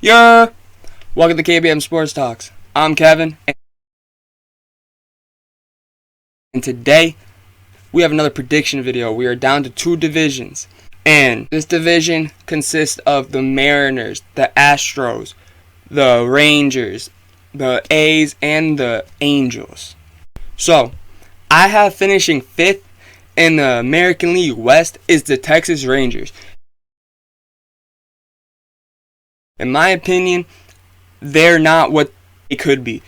Yeah. Welcome to KBM Sports Talks. I'm Kevin, and today we have another prediction video. We are down to two divisions, and this division consists of the Mariners, the Astros, the Rangers, the A's, and the Angels. So, I have finishing 5th in the American League West is the Texas Rangers. In my opinion, they're not what they could be.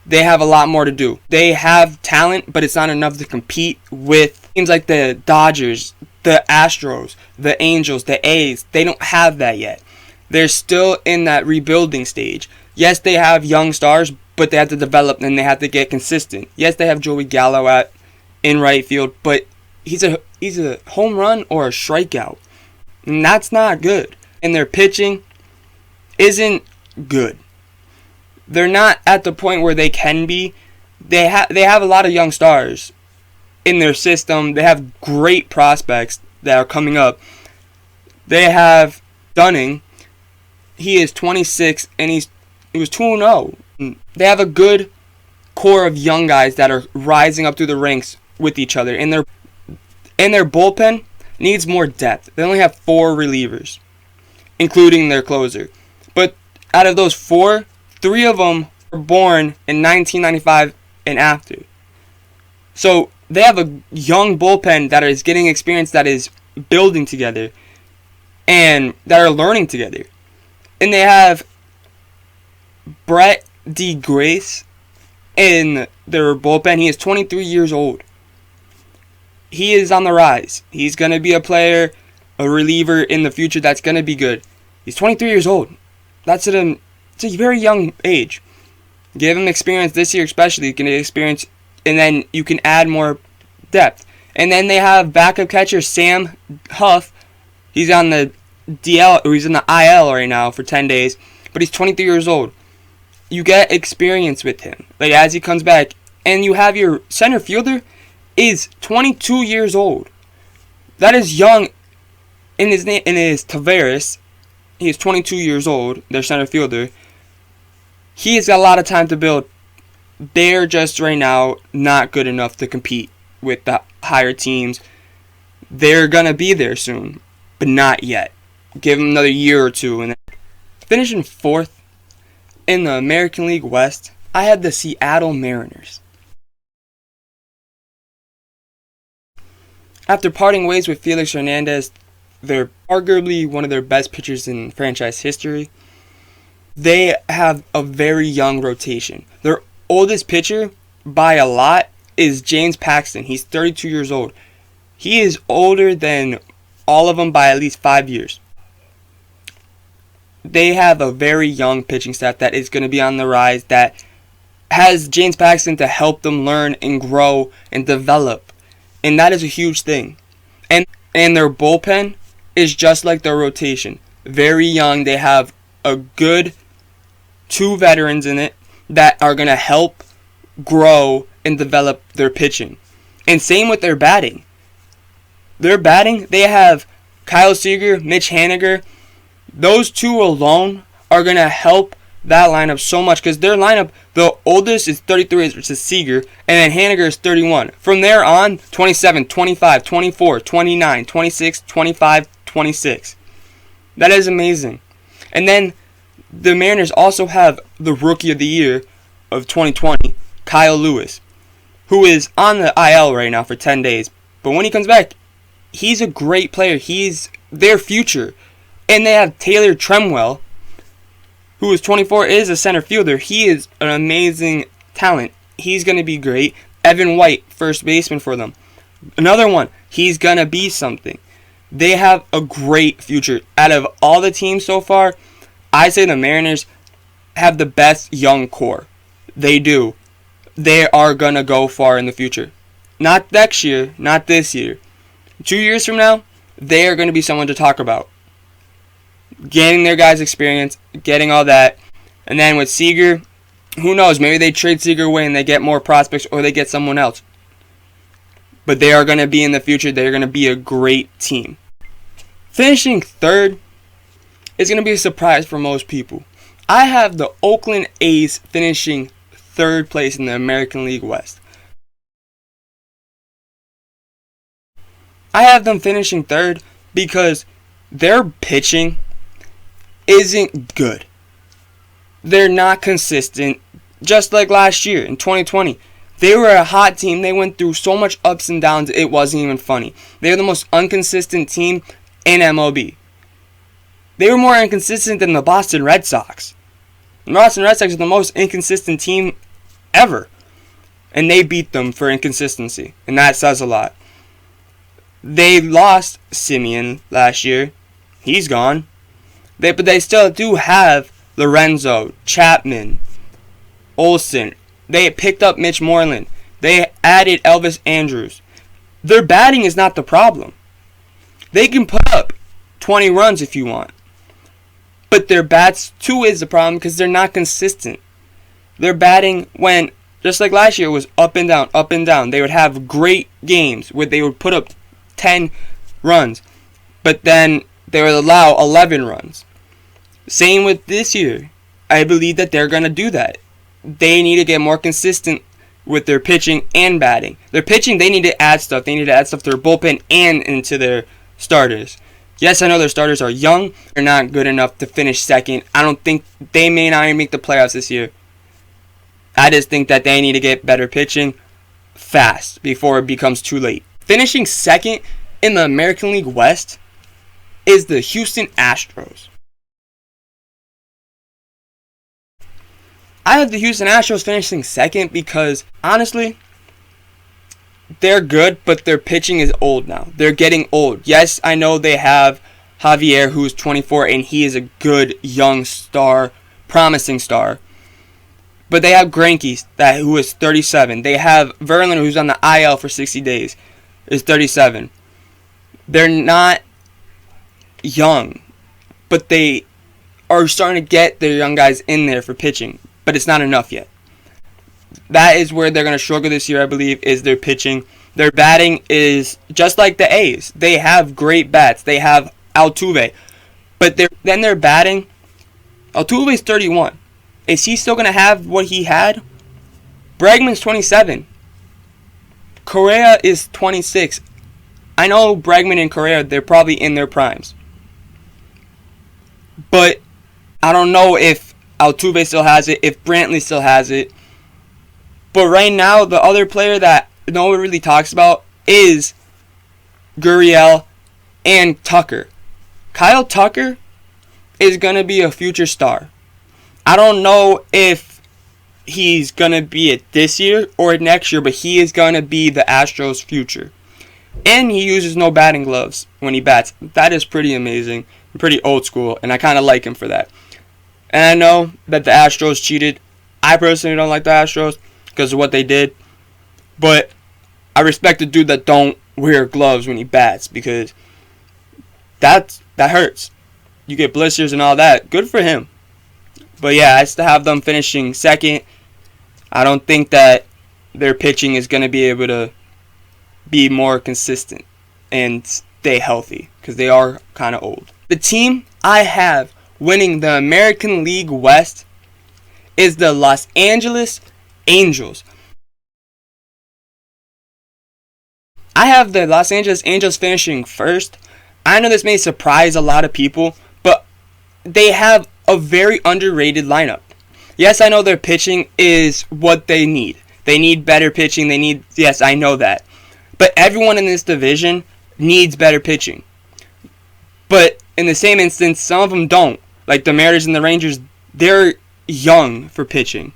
They have a lot more to do. They have talent, but it's not enough to compete with teams like the Dodgers, the Astros, the Angels, the A's. They don't have that yet. They're still in that rebuilding stage. Yes, they have young stars, but they have to develop and they have to get consistent. Yes, they have Joey Gallo in right field, but he's a home run or a strikeout, and that's not good. And their pitching isn't good. They're not at the point where they can be. They have a lot of young stars in their system. They have great prospects that are coming up. They have Dunning. He is 26 and he was 2-0. They have a good core of young guys that are rising up through the ranks with each other. And their bullpen needs more depth. They only have 4 relievers, including their closer. But out of those 4, 3 of them were born in 1995 and after. So they have a young bullpen that is getting experience, that is building together, and that are learning together. And they have Brett DeGrace in their bullpen. He is 23 years old. He is on the rise. He's going to be a player, a reliever in the future that's going to be good. He's 23 years old. It's a very young age. Give him experience this year, especially. You can get experience, and then you can add more depth. And then they have backup catcher Sam Huff. He's on the DL, or he's in the IL right now for 10 days, but he's 23 years old. You get experience with him, like as he comes back. And you have your center fielder is 22 years old. That is young. In his name, and it is Taveras. He is 22 years old, their center fielder. He has got a lot of time to build. They're just right now not good enough to compete with the higher teams. They're going to be there soon, but not yet. Give them another year or two. And then finishing 4th in the American League West, I had the Seattle Mariners. After parting ways with Felix Hernandez, they're arguably one of their best pitchers in franchise history. They have a very young rotation. Their oldest pitcher, by a lot, is James Paxton. He's 32 years old. He is older than all of them by at least 5 years. They have a very young pitching staff that is going to be on the rise, that has James Paxton to help them learn and grow and develop. And that is a huge thing. And their bullpen is just like their rotation. Very young. They have a good 2 veterans in it that are going to help grow and develop their pitching. And same with their batting. Their batting, they have Kyle Seager, Mitch Haniger. Those 2 alone are going to help that lineup so much, because their lineup, the oldest is 33, which is Seager, and then Haniger is 31. From there on, 27, 25, 24, 29, 26, 25, 26. That is amazing. And then the Mariners also have the Rookie of the Year of 2020, Kyle Lewis, who is on the IL right now for 10 days. But when he comes back, he's a great player. He's their future. And they have Taylor Tremwell, who is 24, is a center fielder. He is an amazing talent. He's going to be great. Evan White, first baseman for them. Another one. He's going to be something. They have a great future. Out of all the teams so far, I say the Mariners have the best young core. They do. They are going to go far in the future. Not next year, not this year. 2 years from now, they are going to be someone to talk about. Getting their guys' experience, getting all that. And then with Seager, who knows, maybe they trade Seager away and they get more prospects, or they get someone else. But they are going to be in the future. They're going to be a great team. Finishing 3rd is going to be a surprise for most people. I have the Oakland A's finishing third place in the American League West. I have them finishing third because their pitching isn't good. They're not consistent, just like last year in 2020. They were a hot team. They went through so much ups and downs, it wasn't even funny. They were the most inconsistent team in MLB. They were more inconsistent than the Boston Red Sox. The Boston Red Sox are the most inconsistent team ever. And they beat them for inconsistency. And that says a lot. They lost Simeon last year. He's gone. But they still do have Lorenzo, Chapman, Olsen. They picked up Mitch Moreland. They added Elvis Andrus. Their batting is not the problem. They can put up 20 runs if you want. But their bats too is the problem because they're not consistent. Their batting went, just like last year, was up and down, up and down. They would have great games where they would put up 10 runs. But then they would allow 11 runs. Same with this year. I believe that they're going to do that. They need to get more consistent with their pitching and batting. Their pitching, they need to add stuff. They need to add stuff to their bullpen and into their starters. Yes, I know their starters are young. They're not good enough to finish second. I don't think they may not even make the playoffs this year. I just think that they need to get better pitching fast before it becomes too late. Finishing second in the American League West is the Houston Astros. I have the Houston Astros finishing second because, honestly, they're good, but their pitching is old now. They're getting old. Yes, I know they have Javier, who's 24, and he is a good young star, promising star. But they have Greinke, who is 37. They have Verlander, who's on the IL for 60 days, is 37. They're not young, but they are starting to get their young guys in there for pitching. But it's not enough yet. That is where they're going to struggle this year, I believe, is their pitching. Their batting is just like the A's. They have great bats. They have Altuve. But then their batting, Altuve's 31. Is he still going to have what he had? Bregman's 27. Correa is 26. I know Bregman and Correa, they're probably in their primes. But I don't know if Altuve still has it, if Brantley still has it. But right now, the other player that no one really talks about is Gurriel and Tucker. Kyle Tucker is going to be a future star. I don't know if he's going to be it this year or next year, but he is going to be the Astros' future. And he uses no batting gloves when he bats. That is pretty amazing, pretty old school, and I kind of like him for that. And I know that the Astros cheated. I personally don't like the Astros because of what they did. But I respect the dude that don't wear gloves when he bats because that hurts. You get blisters and all that. Good for him. But yeah, I still have them finishing second. I don't think that their pitching is going to be able to be more consistent and stay healthy because they are kind of old. The team I have winning the American League West is the Los Angeles Angels. I have the Los Angeles Angels finishing first. I know this may surprise a lot of people, but they have a very underrated lineup. Yes, I know their pitching is what they need. They need better pitching. Yes, I know that. But everyone in this division needs better pitching. But in the same instance, some of them don't. Like the Mariners and the Rangers, they're young for pitching.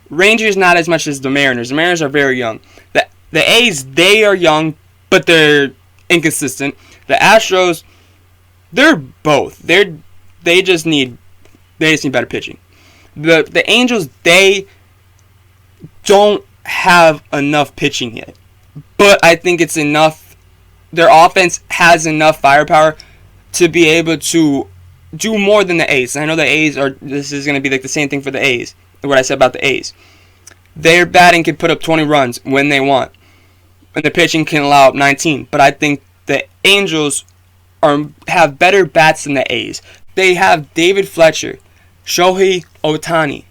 Rangers not as much as the Mariners. The Mariners are very young. The A's, they are young, but they're inconsistent. The Astros, they're both. They just need better pitching. The Angels, they don't have enough pitching yet. But I think it's enough. Their offense has enough firepower to be able to do more than the A's. I know the A's this is going to be like the same thing for the A's, what I said about the A's. Their batting can put up 20 runs when they want. And their pitching can allow up 19. But I think the Angels have better bats than the A's. They have David Fletcher, Shohei Ohtani,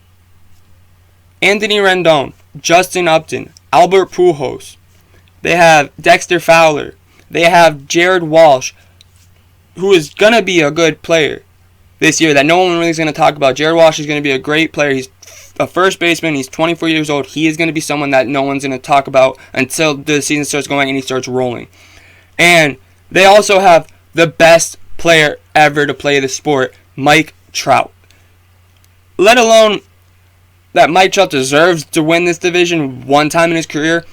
Anthony Rendon, Justin Upton, Albert Pujols. They have Dexter Fowler. They have Jared Walsh, who is going to be a good player this year that no one really is going to talk about. Jared Walsh is going to be a great player. He's a first baseman. He's 24 years old. He is going to be someone that no one's going to talk about until the season starts going and he starts rolling. And they also have the best player ever to play the sport, Mike Trout. Let alone that Mike Trout deserves to win this division one time in his career.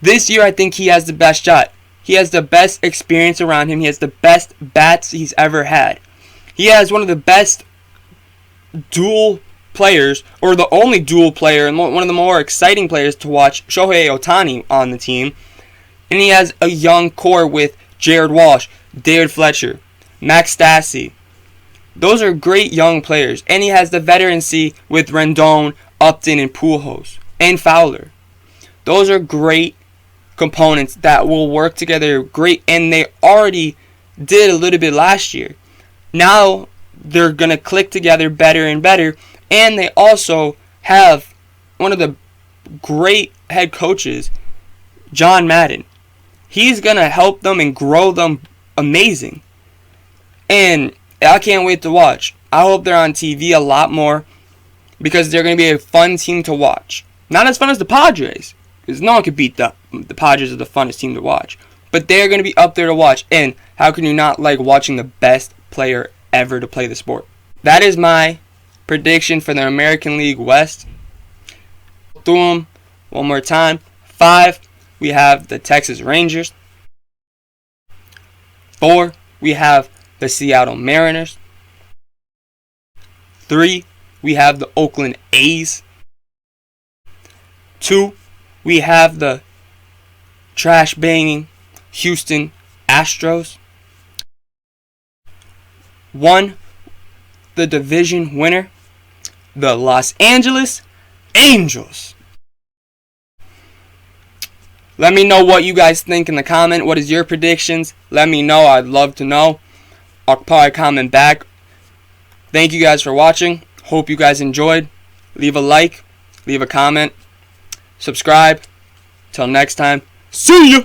This year, I think he has the best shot. He has the best experience around him. He has the best bats he's ever had. He has one of the best dual players, or the only dual player, and one of the more exciting players to watch, Shohei Ohtani, on the team. And he has a young core with Jared Walsh, David Fletcher, Max Stassi. Those are great young players. And he has the veterancy with Rendon, Upton, and Pujols, and Fowler. Those are great components that will work together great, and they already did a little bit last year. Now they're going to click together better and better, and they also have one of the great head coaches, John Madden. He's going to help them and grow them amazing. And I can't wait to watch. I hope they're on TV a lot more because they're going to be a fun team to watch. Not as fun as the Padres, because no one could beat the Padres are the funnest team to watch. But they're going to be up there to watch. And how can you not like watching the best player ever to play the sport? That is my prediction for the American League West. Through them one more time. 5, we have the Texas Rangers. 4, we have the Seattle Mariners. 3, we have the Oakland A's. 2, we have the trash banging Houston Astros. 1, the division winner, the Los Angeles Angels. Let me know what you guys think in the comment. What is your predictions? Let me know. I'd love to know. I'll probably comment back. Thank you guys for watching. Hope you guys enjoyed. Leave a like. Leave a comment. Subscribe. Till next time. See ya!